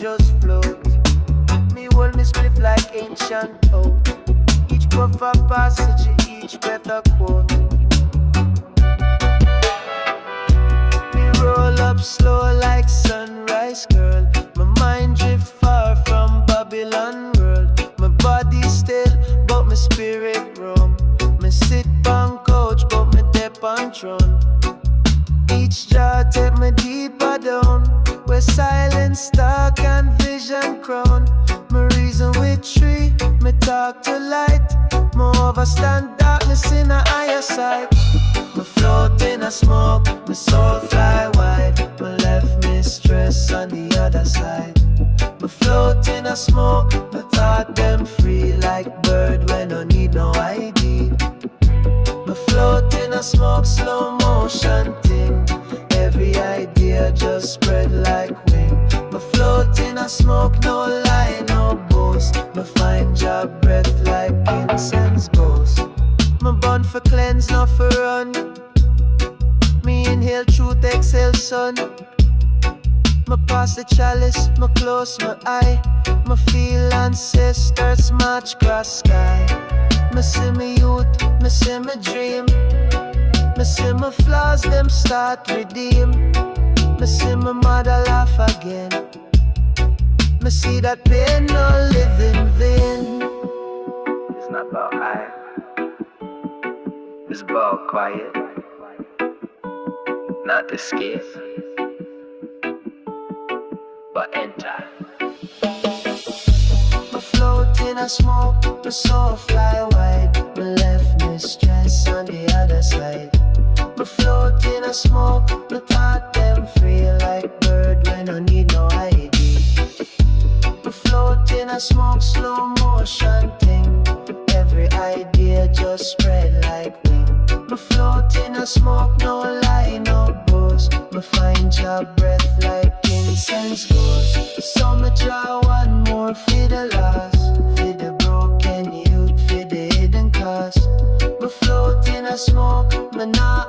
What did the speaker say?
just float. Me hold me split like ancient oak. Each puff a passage, each breath a quote. Me roll up slow like sunrise, girl. My mind drift far from Babylon world. My body still, but my spirit roam. Me sit on couch, but me dip on throne. Each jaw take me deeper down, where silence talk and vision crown. Me reason with tree, me talk to light. Me overstand darkness in a higher sight. Me float in a smoke, me soul fly wide. Me left me stress on the other side. Me float in a smoke, me thought them free like bird when no need no ID. Me float in a smoke, slow motion thing. Every idea just spread like wing. Me float in a smoke, no lie, no boast. Me find your breath like incense ghost. Me burn for cleanse, not for run. Me inhale truth, exhale sun. Me pass the chalice, me close my eye. Me feel ancestors march cross sky. Me see me youth, me see me dream. Me see my flaws, them start redeem. Me see my mother laugh again. Me see that pain no live in vain. It's not about hype, it's about quiet. Not escape, but enter. Me float in a smoke, me soul fly wide. Me left me stress on the other side. Me float in a smoke, me thought them free like bird when I need no ID. Me float in a smoke, slow motion thing. Every idea just spread like wing. Me float in a smoke, no lie, no boast. Me find your breath like incense goes. So me draw one more for the lost, for the broken youth, for the hidden cost. Me float in a smoke, me not